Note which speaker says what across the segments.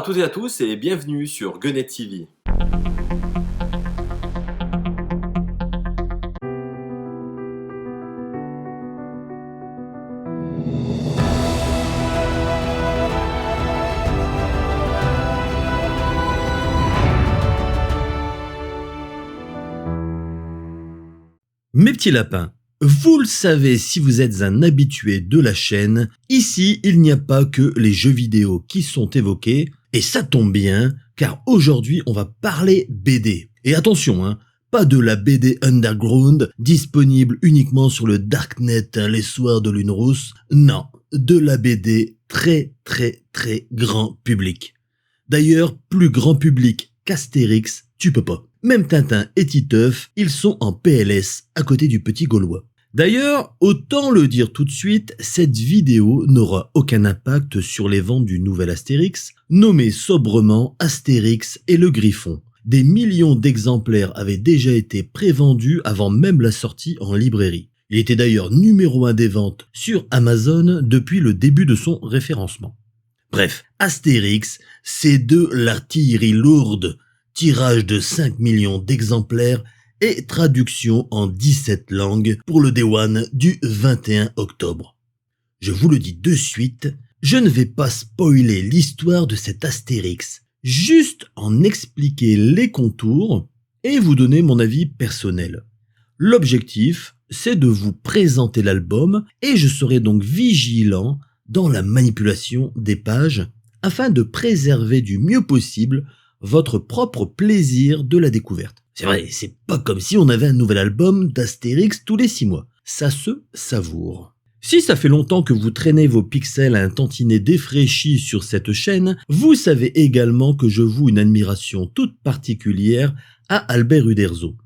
Speaker 1: toutes et à tous et bienvenue sur Gunnet TV.
Speaker 2: Mes petits lapins, vous le savez si vous êtes un habitué de la chaîne, ici il n'y a pas que les jeux vidéo qui sont évoqués, et ça tombe bien, car aujourd'hui on va parler BD. Et attention, pas de la BD underground, disponible uniquement sur le darknet les soirs de lune rousse, non, de la BD très grand public. D'ailleurs, plus grand public qu'Astérix, tu peux pas. Même Tintin et Titeuf, ils sont en PLS à côté du petit Gaulois. D'ailleurs, autant le dire tout de suite, cette vidéo n'aura aucun impact sur les ventes du nouvel Astérix, nommé sobrement Astérix et le Griffon. Des millions d'exemplaires avaient déjà été prévendus avant même la sortie en librairie. Il était d'ailleurs numéro 1 des ventes sur Amazon depuis le début de son référencement. Bref, Astérix, c'est de l'artillerie lourde, tirage de 5 millions d'exemplaires et traduction en 17 langues pour le Day One du 21 octobre. Je vous le dis de suite, je ne vais pas spoiler l'histoire de cet Astérix, juste en expliquer les contours et vous donner mon avis personnel. L'objectif, c'est de vous présenter l'album et je serai donc vigilant dans la manipulation des pages afin de préserver du mieux possible votre propre plaisir de la découverte. C'est vrai, c'est pas comme si on avait un nouvel album d'Astérix tous les 6 mois. Ça se savoure. Si ça fait longtemps que vous traînez vos pixels à un tantinet défraîchi sur cette chaîne, vous savez également que je voue une admiration toute particulière à Albert Uderzo.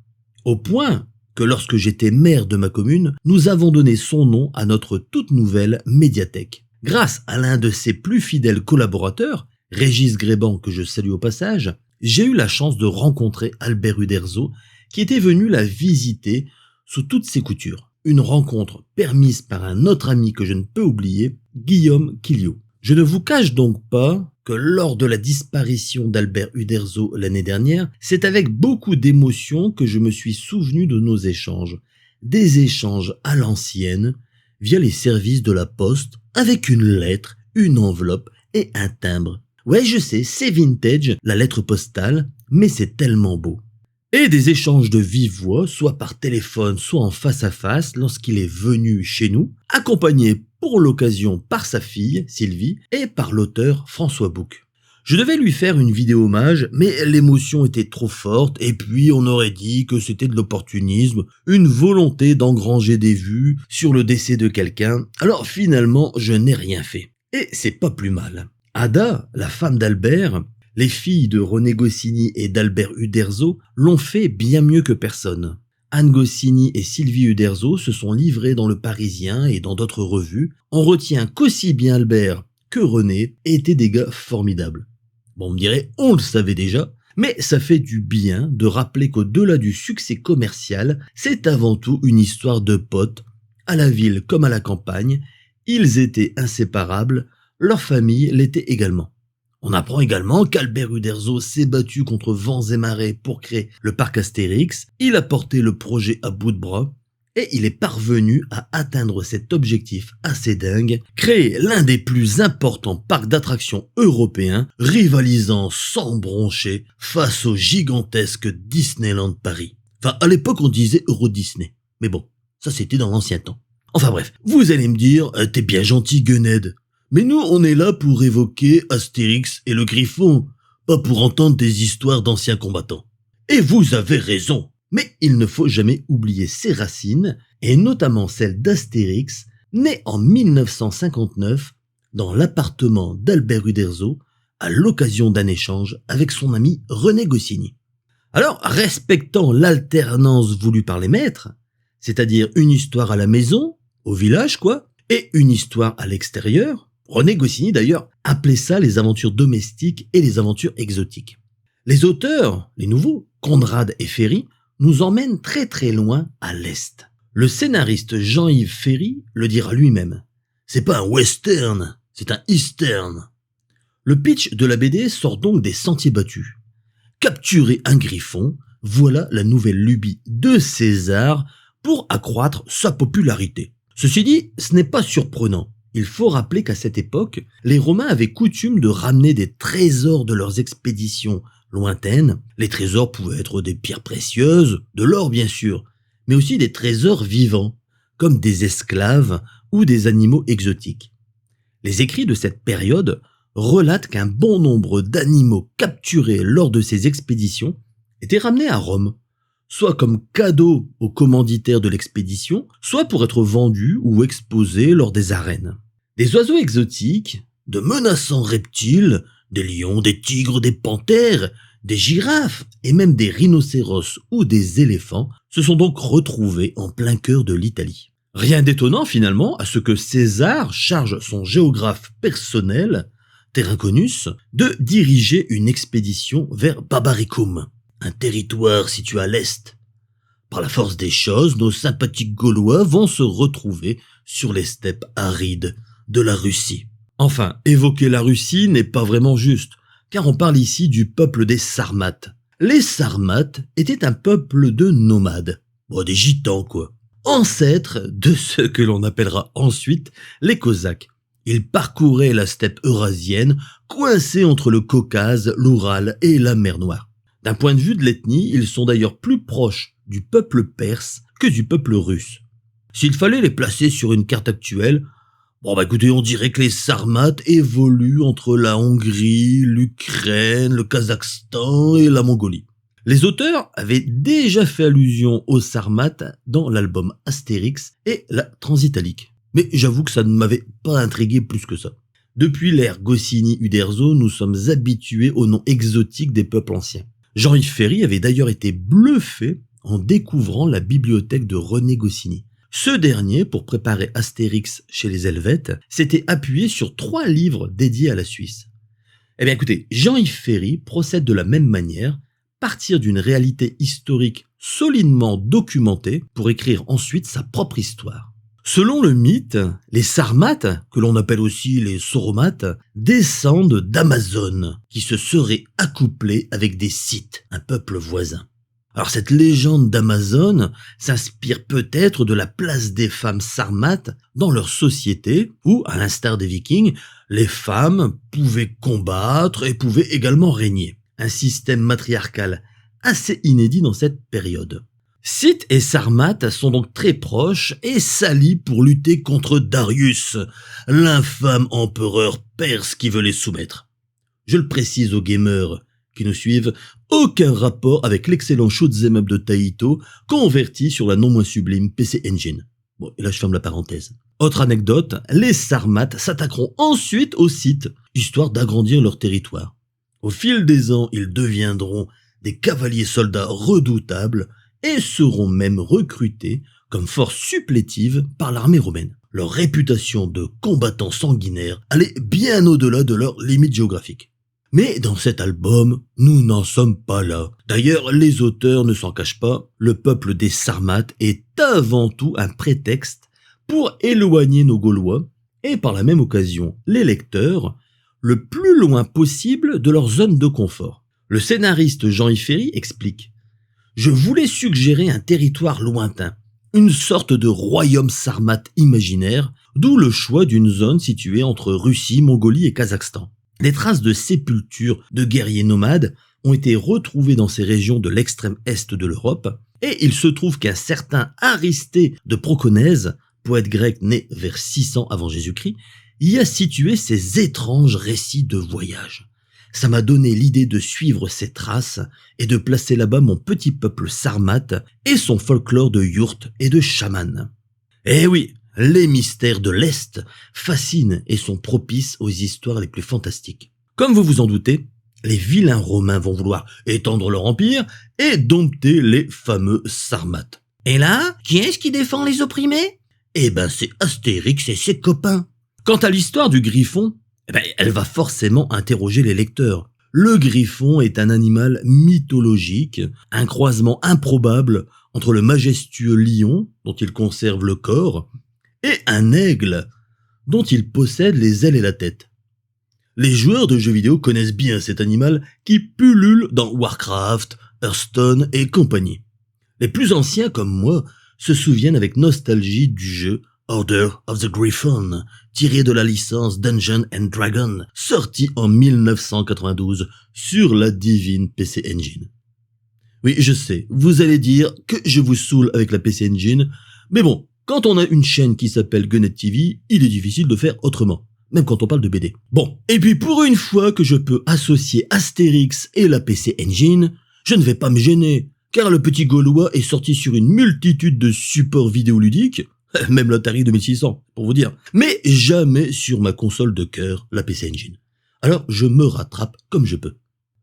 Speaker 2: Au point que lorsque j'étais maire de ma commune, nous avons donné son nom à notre toute nouvelle médiathèque. Grâce à l'un de ses plus fidèles collaborateurs, Régis Gréban, que je salue au passage, j'ai eu la chance de rencontrer Albert Uderzo, qui était venu la visiter sous toutes ses coutures. Une rencontre permise par un autre ami que je ne peux oublier, Guillaume Quilliot. Je ne vous cache donc pas que lors de la disparition d'Albert Uderzo l'année dernière, c'est avec beaucoup d'émotion que je me suis souvenu de nos échanges. Des échanges à l'ancienne, via les services de la poste, avec une lettre, une enveloppe et un timbre. Ouais, je sais, c'est vintage, la lettre postale, mais c'est tellement beau. Et des échanges de vive voix, soit par téléphone, soit en face à face, lorsqu'il est venu chez nous, accompagné pour l'occasion par sa fille, Sylvie, et par l'auteur François Bouc. Je devais lui faire une vidéo hommage, mais l'émotion était trop forte, et puis on aurait dit que c'était de l'opportunisme, une volonté d'engranger des vues sur le décès de quelqu'un, alors finalement je n'ai rien fait. Et c'est pas plus mal. Ada, la femme d'Albert, les filles de René Goscinny et d'Albert Uderzo l'ont fait bien mieux que personne. Anne Goscinny et Sylvie Uderzo se sont livrées dans Le Parisien et dans d'autres revues. On retient qu'aussi bien Albert que René étaient des gars formidables. Bon, on me dirait, on le savait déjà, mais ça fait du bien de rappeler qu'au-delà du succès commercial, c'est avant tout une histoire de potes, à la ville comme à la campagne. Ils étaient inséparables. Leur famille l'était également. On apprend également qu'Albert Uderzo s'est battu contre vents et marées pour créer le parc Astérix, il a porté le projet à bout de bras, et il est parvenu à atteindre cet objectif assez dingue, créer l'un des plus importants parcs d'attractions européens, rivalisant sans broncher face au gigantesque Disneyland Paris. Enfin, à l'époque on disait Euro Disney, mais bon, ça c'était dans l'ancien temps. Enfin bref, vous allez me dire, t'es bien gentil Guned. Mais nous, on est là pour évoquer Astérix et le Griffon, pas pour entendre des histoires d'anciens combattants. Et vous avez raison. Mais il ne faut jamais oublier ses racines, et notamment celle d'Astérix, né en 1959 dans l'appartement d'Albert Uderzo, à l'occasion d'un échange avec son ami René Goscinny. Alors, respectant l'alternance voulue par les maîtres, c'est-à-dire une histoire à la maison, au village quoi, et une histoire à l'extérieur, René Goscinny d'ailleurs appelait ça les aventures domestiques et les aventures exotiques. Les auteurs, les nouveaux, Conrad et Ferry, nous emmènent très loin à l'Est. Le scénariste Jean-Yves Ferry le dira lui-même. C'est pas un western, c'est un eastern. Le pitch de la BD sort donc des sentiers battus. Capturer un griffon, voilà la nouvelle lubie de César pour accroître sa popularité. Ceci dit, ce n'est pas surprenant. Il faut rappeler qu'à cette époque, les Romains avaient coutume de ramener des trésors de leurs expéditions lointaines. Les trésors pouvaient être des pierres précieuses, de l'or bien sûr, mais aussi des trésors vivants, comme des esclaves ou des animaux exotiques. Les écrits de cette période relatent qu'un bon nombre d'animaux capturés lors de ces expéditions étaient ramenés à Rome, soit comme cadeau aux commanditaires de l'expédition, soit pour être vendus ou exposés lors des arènes. Des oiseaux exotiques, de menaçants reptiles, des lions, des tigres, des panthères, des girafes et même des rhinocéros ou des éléphants se sont donc retrouvés en plein cœur de l'Italie. Rien d'étonnant finalement à ce que César charge son géographe personnel, Terraconus, de diriger une expédition vers Babaricum, un territoire situé à l'est. Par la force des choses, nos sympathiques Gaulois vont se retrouver sur les steppes arides de la Russie. Enfin, évoquer la Russie n'est pas vraiment juste, car on parle ici du peuple des Sarmates. Les Sarmates étaient un peuple de nomades, des gitans quoi, ancêtres de ceux que l'on appellera ensuite les Cosaques. Ils parcouraient la steppe eurasienne, coincés entre le Caucase, l'Oural et la mer Noire. D'un point de vue de l'ethnie, ils sont d'ailleurs plus proches du peuple perse que du peuple russe. S'il fallait les placer sur une carte actuelle, écoutez, on dirait que les Sarmates évoluent entre la Hongrie, l'Ukraine, le Kazakhstan et la Mongolie. Les auteurs avaient déjà fait allusion aux Sarmates dans l'album Astérix et la Transitalique. Mais j'avoue que ça ne m'avait pas intrigué plus que ça. Depuis l'ère Goscinny-Uderzo, nous sommes habitués aux noms exotiques des peuples anciens. Jean-Yves Ferry avait d'ailleurs été bluffé en découvrant la bibliothèque de René Goscinny. Ce dernier, pour préparer Astérix chez les Helvètes, s'était appuyé sur 3 livres dédiés à la Suisse. Eh bien écoutez, Jean-Yves Ferry procède de la même manière, partir d'une réalité historique solidement documentée pour écrire ensuite sa propre histoire. Selon le mythe, les Sarmates, que l'on appelle aussi les Sauromates, descendent d'Amazone, qui se seraient accouplés avec des Scythes, un peuple voisin. Alors cette légende d'Amazone s'inspire peut-être de la place des femmes sarmates dans leur société où, à l'instar des Vikings, les femmes pouvaient combattre et pouvaient également régner. Un système matriarcal assez inédit dans cette période. Scythes et Sarmates sont donc très proches et s'allient pour lutter contre Darius, l'infâme empereur perse qui veut les soumettre. Je le précise aux gamers qui nous suivent, aucun rapport avec l'excellent shoot'em up de Taito converti sur la non moins sublime PC Engine. Et là je ferme la parenthèse. Autre anecdote, les Sarmates s'attaqueront ensuite aux Scythes, histoire d'agrandir leur territoire. Au fil des ans, ils deviendront des cavaliers soldats redoutables et seront même recrutés comme force supplétive par l'armée romaine. Leur réputation de combattants sanguinaires allait bien au-delà de leurs limites géographiques. Mais dans cet album, nous n'en sommes pas là. D'ailleurs, les auteurs ne s'en cachent pas, le peuple des Sarmates est avant tout un prétexte pour éloigner nos Gaulois et par la même occasion les lecteurs le plus loin possible de leur zone de confort. Le scénariste Jean-Yves Ferry explique « Je voulais suggérer un territoire lointain, une sorte de royaume sarmate imaginaire, d'où le choix d'une zone située entre Russie, Mongolie et Kazakhstan. Des traces de sépultures de guerriers nomades ont été retrouvées dans ces régions de l'extrême est de l'Europe, et il se trouve qu'un certain Aristée de Proconèse, poète grec né vers 600 avant Jésus-Christ, y a situé ces étranges récits de voyage. Ça m'a donné l'idée de suivre ces traces et de placer là-bas mon petit peuple sarmate et son folklore de yourtes et de chamans. Eh oui, les mystères de l'Est fascinent et sont propices aux histoires les plus fantastiques. Comme vous vous en doutez, les vilains romains vont vouloir étendre leur empire et dompter les fameux sarmates. Et là, qui est-ce qui défend les opprimés ? Eh ben c'est Astérix et ses copains. Quant à l'histoire du griffon, elle va forcément interroger les lecteurs. Le griffon est un animal mythologique, un croisement improbable entre le majestueux lion, dont il conserve le corps, et un aigle, dont il possède les ailes et la tête. Les joueurs de jeux vidéo connaissent bien cet animal qui pullule dans Warcraft, Hearthstone et compagnie. Les plus anciens comme moi se souviennent avec nostalgie du jeu Order of the Griffon, tiré de la licence Dungeons and Dragons, sorti en 1992 sur la divine PC Engine. Oui, je sais, vous allez dire que je vous saoule avec la PC Engine, mais bon, quand on a une chaîne qui s'appelle Gunnet TV, il est difficile de faire autrement, même quand on parle de BD. Bon, et puis pour une fois que je peux associer Astérix et la PC Engine, je ne vais pas me gêner, car le petit Gaulois est sorti sur une multitude de supports vidéoludiques, même l'Atari 2600, pour vous dire, mais jamais sur ma console de cœur, la PC Engine. Alors je me rattrape comme je peux.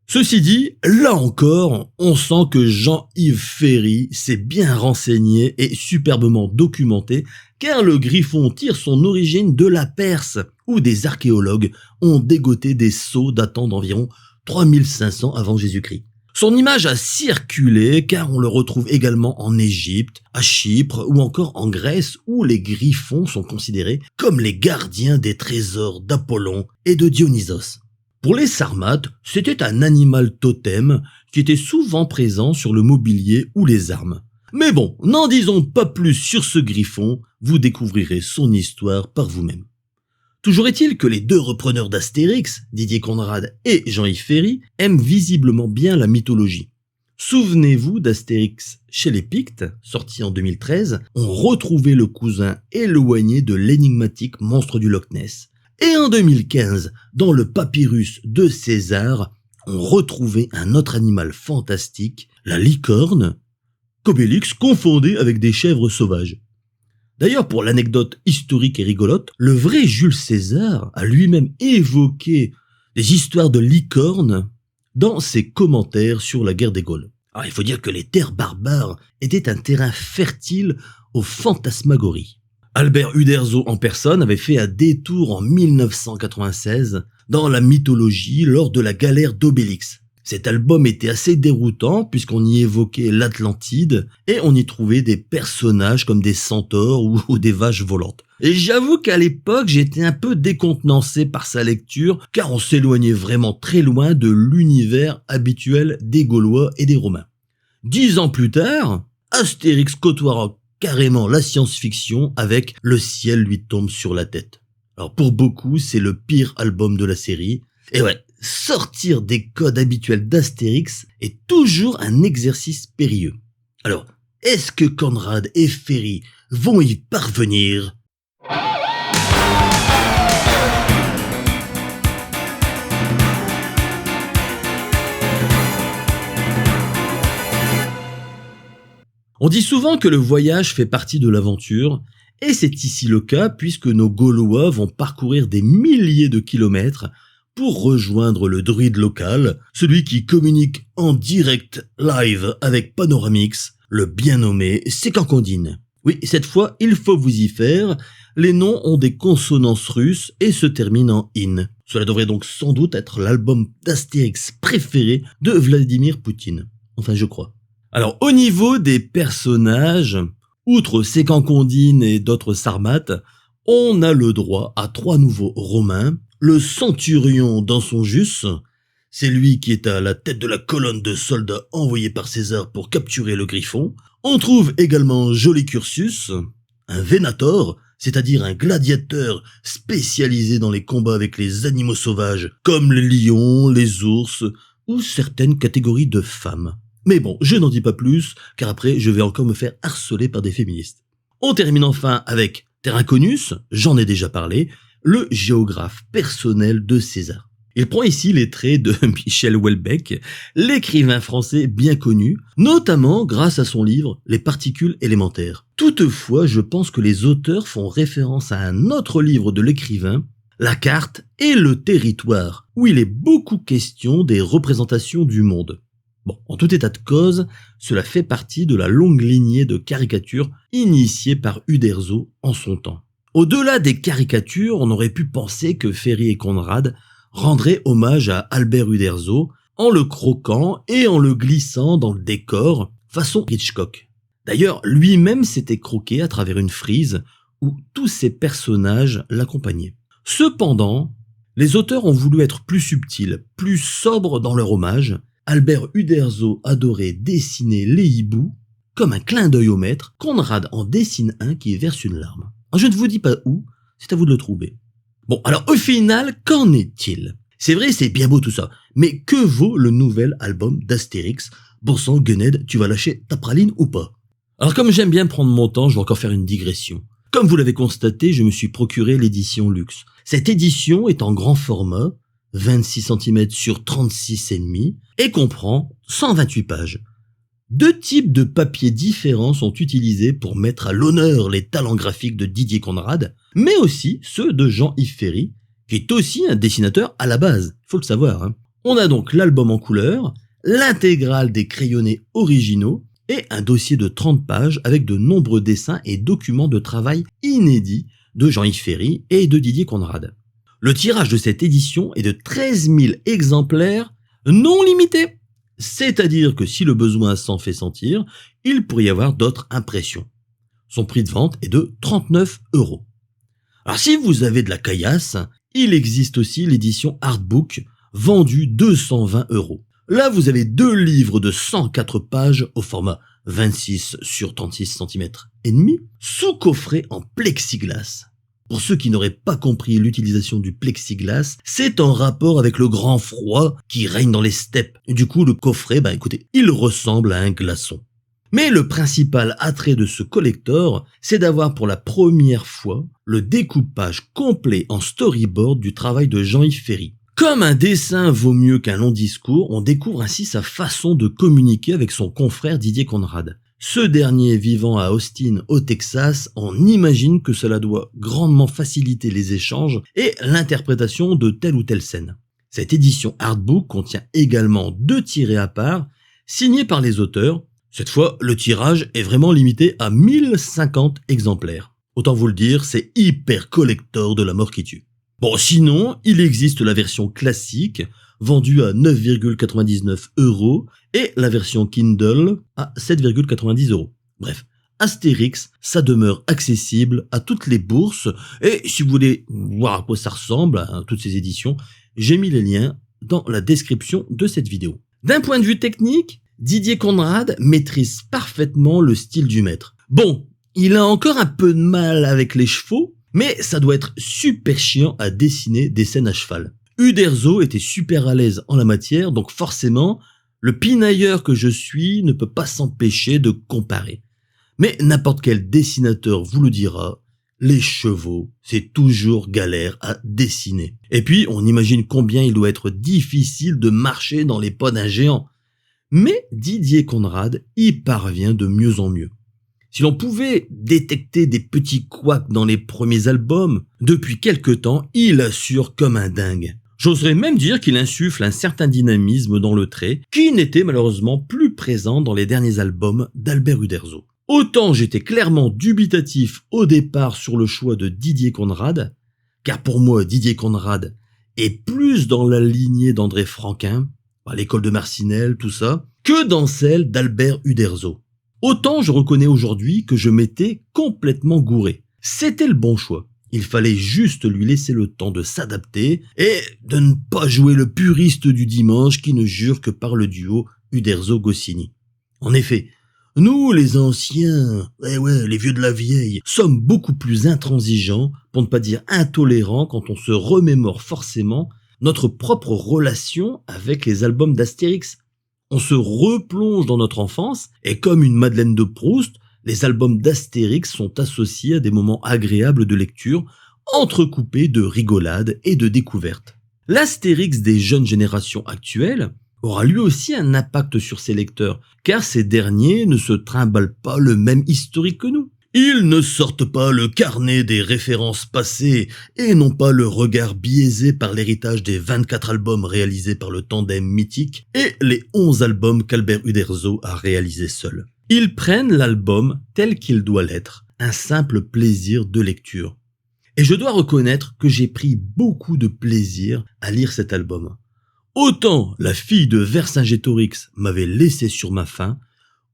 Speaker 2: Ceci dit, là encore, on sent que Jean-Yves Ferry s'est bien renseigné et superbement documenté, car le Griffon tire son origine de la Perse, où des archéologues ont dégoté des sceaux datant d'environ 3500 avant Jésus-Christ. Son image a circulé car on le retrouve également en Égypte, à Chypre ou encore en Grèce où les griffons sont considérés comme les gardiens des trésors d'Apollon et de Dionysos. Pour les Sarmates, c'était un animal totem qui était souvent présent sur le mobilier ou les armes. Mais bon, n'en disons pas plus sur ce griffon, vous découvrirez son histoire par vous-même. Toujours est-il que les deux repreneurs d'Astérix, Didier Conrad et Jean-Yves Ferry, aiment visiblement bien la mythologie. Souvenez-vous d'Astérix chez les Pictes, sorti en 2013, on retrouvait le cousin éloigné de l'énigmatique monstre du Loch Ness. Et en 2015, dans le papyrus de César, on retrouvait un autre animal fantastique, la licorne, qu'Obélix confondait avec des chèvres sauvages. D'ailleurs, pour l'anecdote historique et rigolote, le vrai Jules César a lui-même évoqué des histoires de licornes dans ses commentaires sur la guerre des Gaules. Alors, il faut dire que les terres barbares étaient un terrain fertile aux fantasmagories. Albert Uderzo en personne avait fait un détour en 1996 dans la mythologie lors de la galère d'Obélix. Cet album était assez déroutant puisqu'on y évoquait l'Atlantide et on y trouvait des personnages comme des centaures ou des vaches volantes. Et j'avoue qu'à l'époque, j'étais un peu décontenancé par sa lecture car on s'éloignait vraiment très loin de l'univers habituel des Gaulois et des Romains. 10 ans plus tard, Astérix côtoiera carrément la science-fiction avec Le ciel lui tombe sur la tête. Alors pour beaucoup, c'est le pire album de la série. Et ouais, sortir des codes habituels d'Astérix est toujours un exercice périlleux. Alors, est-ce que Conrad et Ferry vont y parvenir ? On dit souvent que le voyage fait partie de l'aventure, et c'est ici le cas puisque nos Gaulois vont parcourir des milliers de kilomètres pour rejoindre le druide local, celui qui communique en direct live avec Panoramix, le bien nommé Sécancondine. Oui, cette fois, il faut vous y faire, les noms ont des consonances russes et se terminent en in. Cela devrait donc sans doute être l'album d'Astérix préféré de Vladimir Poutine. Enfin, je crois. Alors, au niveau des personnages, outre Sécancondine et d'autres Sarmates, on a le droit à 3 nouveaux Romains. Le centurion dans son jus, c'est lui qui est à la tête de la colonne de soldats envoyés par César pour capturer le Griffon. On trouve également Jolicursus, un Venator, c'est-à-dire un gladiateur spécialisé dans les combats avec les animaux sauvages, comme les lions, les ours ou certaines catégories de femmes. Mais bon, je n'en dis pas plus, car après je vais encore me faire harceler par des féministes. On termine enfin avec Terraconius, j'en ai déjà parlé, le géographe personnel de César. Il prend ici les traits de Michel Houellebecq, l'écrivain français bien connu, notamment grâce à son livre Les particules élémentaires. Toutefois, je pense que les auteurs font référence à un autre livre de l'écrivain, La carte et le territoire, où il est beaucoup question des représentations du monde. Bon, en tout état de cause, cela fait partie de la longue lignée de caricatures initiée par Uderzo en son temps. Au-delà des caricatures, on aurait pu penser que Ferry et Conrad rendraient hommage à Albert Uderzo en le croquant et en le glissant dans le décor façon Hitchcock. D'ailleurs, lui-même s'était croqué à travers une frise où tous ses personnages l'accompagnaient. Cependant, Les auteurs ont voulu être plus subtils, plus sobres dans leur hommage. Albert Uderzo adorait dessiner les hiboux. Comme un clin d'œil au maître, Conrad en dessine un qui verse une larme. Je ne vous dis pas où, c'est à vous de le trouver. Bon, alors au final, qu'en est-il? C'est vrai, c'est bien beau tout ça, mais que vaut le nouvel album d'Astérix? Bon sang, Guened, tu vas lâcher ta praline ou pas? Alors comme j'aime bien prendre mon temps, je vais encore faire une digression. Comme vous l'avez constaté, je me suis procuré l'édition luxe. Cette édition est en grand format, 26 cm sur 36,5, et comprend 128 pages. 2 types de papiers différents sont utilisés pour mettre à l'honneur les talents graphiques de Didier Conrad, mais aussi ceux de Jean-Yves Ferry, qui est aussi un dessinateur à la base, il faut le savoir. Hein. On a donc l'album en couleur, l'intégrale des crayonnés originaux, et un dossier de 30 pages avec de nombreux dessins et documents de travail inédits de Jean-Yves Ferry et de Didier Conrad. Le tirage de cette édition est de 13 000 exemplaires non limités. C'est-à-dire que si le besoin s'en fait sentir, il pourrait y avoir d'autres impressions. Son prix de vente est de 39 €. Alors si vous avez de la caillasse, il existe aussi l'édition Artbook, vendue 220 €. Là, vous avez 2 livres de 104 pages au format 26 sur 36 cm et demi, sous coffret en plexiglas. Pour ceux qui n'auraient pas compris l'utilisation du plexiglas, c'est en rapport avec le grand froid qui règne dans les steppes. Et du coup, le coffret, écoutez, il ressemble à un glaçon. Mais le principal attrait de ce collector, c'est d'avoir pour la première fois le découpage complet en storyboard du travail de Jean-Yves Ferry. Comme un dessin vaut mieux qu'un long discours, on découvre ainsi sa façon de communiquer avec son confrère Didier Conrad. Ce dernier vivant à Austin, au Texas, on imagine que cela doit grandement faciliter les échanges et l'interprétation de telle ou telle scène. Cette édition Artbook contient également 2 tirets à part, signés par les auteurs. Cette fois, le tirage est vraiment limité à 1050 exemplaires. Autant vous le dire, c'est hyper collector de la mort qui tue. Bon, sinon, il existe la version classique, vendue à 9,99 € et la version Kindle à 7,90 €. Bref, Astérix, ça demeure accessible à toutes les bourses et si vous voulez voir à quoi ça ressemble, à toutes ces éditions, j'ai mis les liens dans la description de cette vidéo. D'un point de vue technique, Didier Conrad maîtrise parfaitement le style du maître. Bon, il a encore un peu de mal avec les chevaux, mais ça doit être super chiant à dessiner des scènes à cheval. Uderzo était super à l'aise en la matière, donc forcément, le pinailleur que je suis ne peut pas s'empêcher de comparer. Mais n'importe quel dessinateur vous le dira, les chevaux, c'est toujours galère à dessiner. Et puis, on imagine combien il doit être difficile de marcher dans les pas d'un géant. Mais Didier Conrad y parvient de mieux en mieux. Si l'on pouvait détecter des petits couacs dans les premiers albums, depuis quelque temps, il assure comme un dingue. J'oserais même dire qu'il insuffle un certain dynamisme dans le trait, qui n'était malheureusement plus présent dans les derniers albums d'Albert Uderzo. Autant j'étais clairement dubitatif au départ sur le choix de Didier Conrad, car pour moi Didier Conrad est plus dans la lignée d'André Franquin, à l'école de Marcinelle, tout ça, que dans celle d'Albert Uderzo. Autant je reconnais aujourd'hui que je m'étais complètement gouré. C'était le bon choix. Il fallait juste lui laisser le temps de s'adapter et de ne pas jouer le puriste du dimanche qui ne jure que par le duo Uderzo-Goscinny. En effet, nous les anciens, les vieux de la vieille, sommes beaucoup plus intransigeants, pour ne pas dire intolérants, quand on se remémore forcément notre propre relation avec les albums d'Astérix. On se replonge dans notre enfance et comme une Madeleine de Proust, les albums d'Astérix sont associés à des moments agréables de lecture, entrecoupés de rigolades et de découvertes. L'Astérix des jeunes générations actuelles aura lui aussi un impact sur ses lecteurs, car ces derniers ne se trimballent pas le même historique que nous. Ils ne sortent pas le carnet des références passées et n'ont pas le regard biaisé par l'héritage des 24 albums réalisés par le tandem mythique et les 11 albums qu'Albert Uderzo a réalisés seul. Ils prennent l'album tel qu'il doit l'être, un simple plaisir de lecture. Et je dois reconnaître que j'ai pris beaucoup de plaisir à lire cet album. Autant La fille de Vercingétorix m'avait laissé sur ma faim,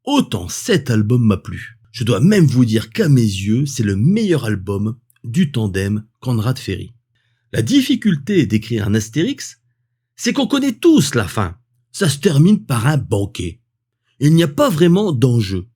Speaker 2: autant cet album m'a plu. Je dois même vous dire qu'à mes yeux, c'est le meilleur album du tandem Conrad-Ferry. La difficulté d'écrire un Astérix, c'est qu'on connaît tous la fin. Ça se termine par un banquet. Il n'y a pas vraiment d'enjeu.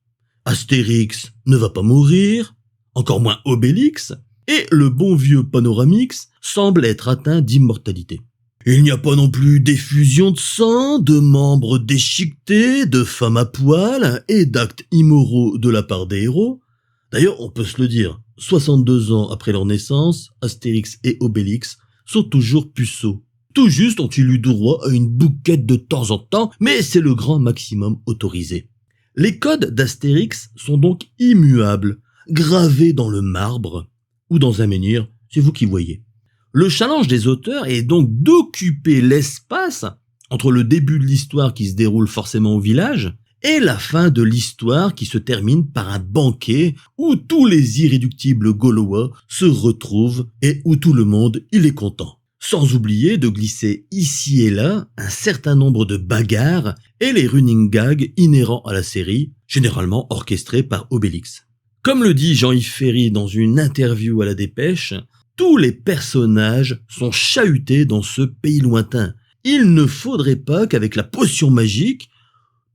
Speaker 2: Astérix ne va pas mourir, encore moins Obélix, et le bon vieux Panoramix semble être atteint d'immortalité. Il n'y a pas non plus d'effusion de sang, de membres déchiquetés, de femmes à poil et d'actes immoraux de la part des héros. D'ailleurs, on peut se le dire, 62 ans après leur naissance, Astérix et Obélix sont toujours puceaux. Tout juste ont-ils eu droit à une bouquette de temps en temps, mais c'est le grand maximum autorisé. Les codes d'Astérix sont donc immuables, gravés dans le marbre, ou dans un menhir, c'est vous qui voyez. Le challenge des auteurs est donc d'occuper l'espace entre le début de l'histoire qui se déroule forcément au village et la fin de l'histoire qui se termine par un banquet où tous les irréductibles Gaulois se retrouvent et où tout le monde il est content. Sans oublier de glisser ici et là un certain nombre de bagarres et les running gags inhérents à la série, généralement orchestrés par Obélix. Comme le dit Jean-Yves Ferry dans une interview à la Dépêche, tous les personnages sont chahutés dans ce pays lointain. Il ne faudrait pas qu'avec la potion magique,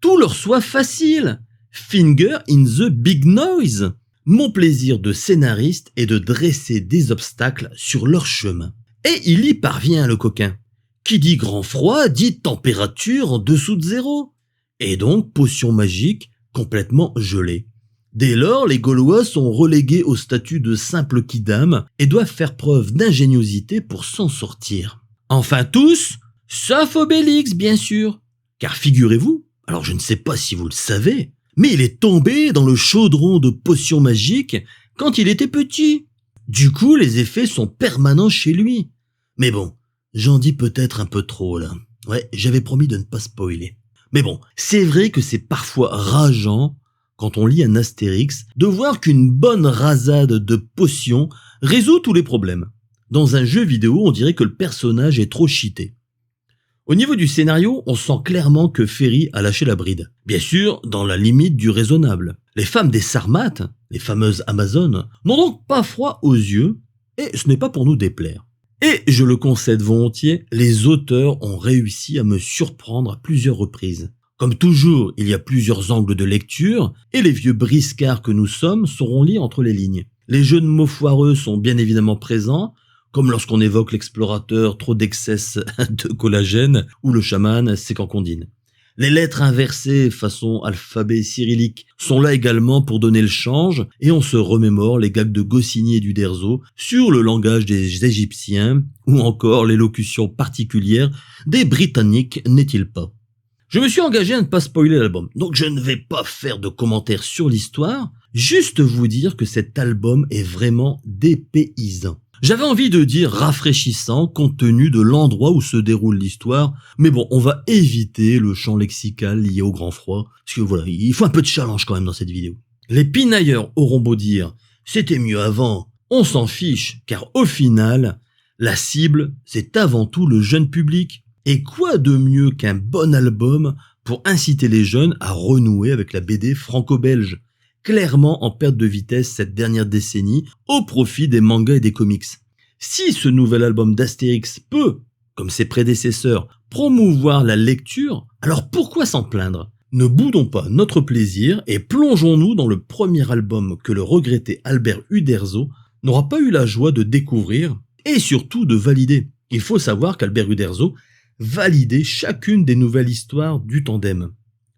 Speaker 2: tout leur soit facile. Finger in the big noise. Mon plaisir de scénariste est de dresser des obstacles sur leur chemin. Et il y parvient, le coquin. Qui dit grand froid dit température en dessous de zéro. Et donc potion magique complètement gelée. Dès lors, les Gaulois sont relégués au statut de simples kidam et doivent faire preuve d'ingéniosité pour s'en sortir. Enfin tous, sauf Obélix bien sûr. Car figurez-vous, alors je ne sais pas si vous le savez, mais il est tombé dans le chaudron de potions magiques quand il était petit. Du coup, les effets sont permanents chez lui. Mais bon, j'en dis peut-être un peu trop là. Ouais, j'avais promis de ne pas spoiler. Mais bon, c'est vrai que c'est parfois rageant quand on lit un Astérix, de voir qu'une bonne rasade de potions résout tous les problèmes. Dans un jeu vidéo, on dirait que le personnage est trop cheaté. Au niveau du scénario, on sent clairement que Ferry a lâché la bride. Bien sûr, dans la limite du raisonnable. Les femmes des Sarmates, les fameuses Amazones, n'ont donc pas froid aux yeux, et ce n'est pas pour nous déplaire. Et je le concède volontiers, les auteurs ont réussi à me surprendre à plusieurs reprises. Comme toujours, il y a plusieurs angles de lecture, et les vieux briscards que nous sommes sauront lire entre les lignes. Les jeux de mots foireux sont bien évidemment présents, comme lorsqu'on évoque l'explorateur trop d'excès de collagène, ou le chaman Sécancondine. Les lettres inversées façon alphabet cyrillique sont là également pour donner le change, et on se remémore les gags de Goscinny et d'Uderzo sur le langage des Égyptiens, ou encore l'élocution particulière des Britanniques, n'est-il pas? Je me suis engagé à ne pas spoiler l'album, donc je ne vais pas faire de commentaires sur l'histoire, juste vous dire que cet album est vraiment dépaysant. J'avais envie de dire rafraîchissant compte tenu de l'endroit où se déroule l'histoire, mais bon, on va éviter le champ lexical lié au grand froid, parce que voilà, il faut un peu de challenge quand même dans cette vidéo. Les pinailleurs auront beau dire « c'était mieux avant », on s'en fiche, car au final, la cible, c'est avant tout le jeune public. Et quoi de mieux qu'un bon album pour inciter les jeunes à renouer avec la BD franco-belge, clairement en perte de vitesse cette dernière décennie au profit des mangas et des comics. Si ce nouvel album d'Astérix peut, comme ses prédécesseurs, promouvoir la lecture, alors pourquoi s'en plaindre? Ne boudons pas notre plaisir et plongeons-nous dans le premier album que le regretté Albert Uderzo n'aura pas eu la joie de découvrir et surtout de valider. Il faut savoir qu'Albert Uderzo validait chacune des nouvelles histoires du tandem.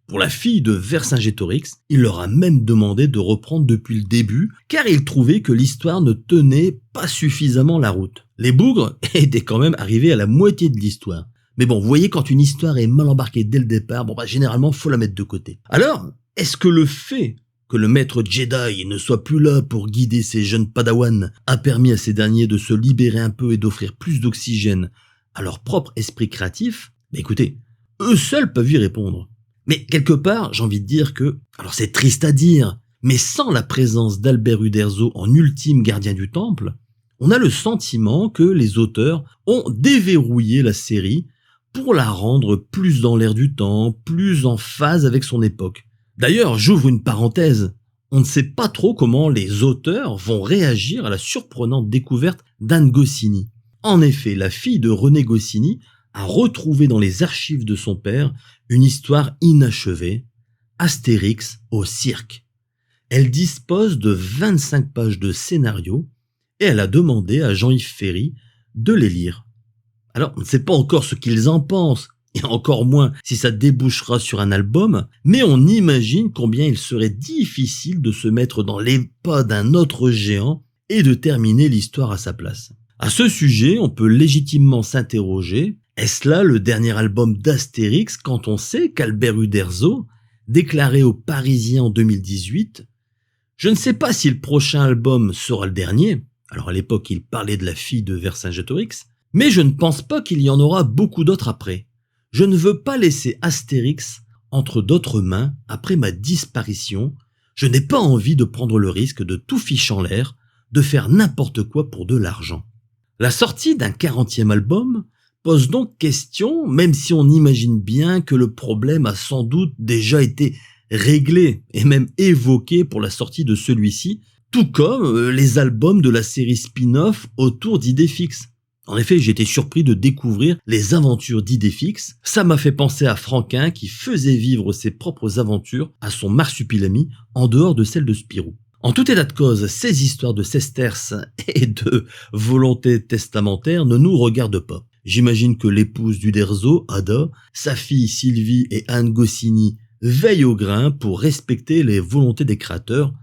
Speaker 2: Pour la fille de Vercingétorix, il leur a même demandé de reprendre depuis le début, car il trouvait que l'histoire ne tenait pas suffisamment la route. Les bougres étaient quand même arrivés à la moitié de l'histoire. Mais bon, vous voyez, quand une histoire est mal embarquée dès le départ, généralement, faut la mettre de côté. Alors, est-ce que le fait que le maître Jedi ne soit plus là pour guider ses jeunes padawans a permis à ces derniers de se libérer un peu et d'offrir plus d'oxygène à leur propre esprit créatif? Écoutez, eux seuls peuvent y répondre. Mais quelque part, j'ai envie de dire que, alors c'est triste à dire, mais sans la présence d'Albert Uderzo en ultime gardien du temple, on a le sentiment que les auteurs ont déverrouillé la série pour la rendre plus dans l'air du temps, plus en phase avec son époque. D'ailleurs, j'ouvre une parenthèse, on ne sait pas trop comment les auteurs vont réagir à la surprenante découverte d'Anne Goscinny. En effet, la fille de René Goscinny a retrouvé dans les archives de son père une histoire inachevée, Astérix au cirque. Elle dispose de 25 pages de scénario et elle a demandé à Jean-Yves Ferry de les lire. Alors, on ne sait pas encore ce qu'ils en pensent, et encore moins si ça débouchera sur un album, mais on imagine combien il serait difficile de se mettre dans les pas d'un autre géant et de terminer l'histoire à sa place. À ce sujet, on peut légitimement s'interroger, est-ce là le dernier album d'Astérix quand on sait qu'Albert Uderzo déclarait aux Parisiens en 2018 « Je ne sais pas si le prochain album sera le dernier », alors à l'époque il parlait de la fille de Vercingétorix, mais je ne pense pas qu'il y en aura beaucoup d'autres après. Je ne veux pas laisser Astérix entre d'autres mains après ma disparition. Je n'ai pas envie de prendre le risque de tout ficher en l'air, de faire n'importe quoi pour de l'argent. La sortie d'un 40e album pose donc question, même si on imagine bien que le problème a sans doute déjà été réglé et même évoqué pour la sortie de celui-ci, tout comme les albums de la série spin-off autour d'Idéfix. En effet, j'ai été surpris de découvrir les aventures d'Idéfix. Ça m'a fait penser à Franquin qui faisait vivre ses propres aventures à son marsupilami en dehors de celles de Spirou. En tout état de cause, ces histoires de sesterces et de volonté testamentaire ne nous regardent pas. J'imagine que l'épouse d'Uderzo, Ada, sa fille Sylvie et Anne Goscinny veillent au grain pour respecter les volontés des créateurs.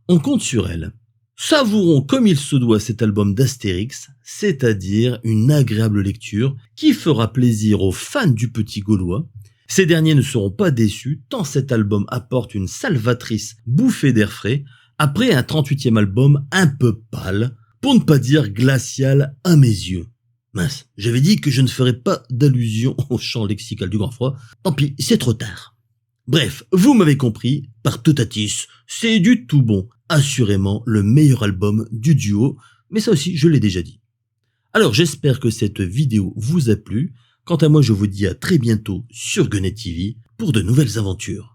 Speaker 2: On compte sur elles. Savourons comme il se doit cet album d'Astérix, c'est-à-dire une agréable lecture qui fera plaisir aux fans du Petit Gaulois. Ces derniers ne seront pas déçus tant cet album apporte une salvatrice bouffée d'air frais après un 38e album un peu pâle, pour ne pas dire glacial à mes yeux. Mince, j'avais dit que je ne ferais pas d'allusion au champ lexical du grand froid. Tant pis, c'est trop tard. Bref, vous m'avez compris, par Totatis, c'est du tout bon. Assurément le meilleur album du duo, mais ça aussi je l'ai déjà dit. Alors j'espère que cette vidéo vous a plu. Quant à moi, je vous dis à très bientôt sur Gunnet TV pour de nouvelles aventures.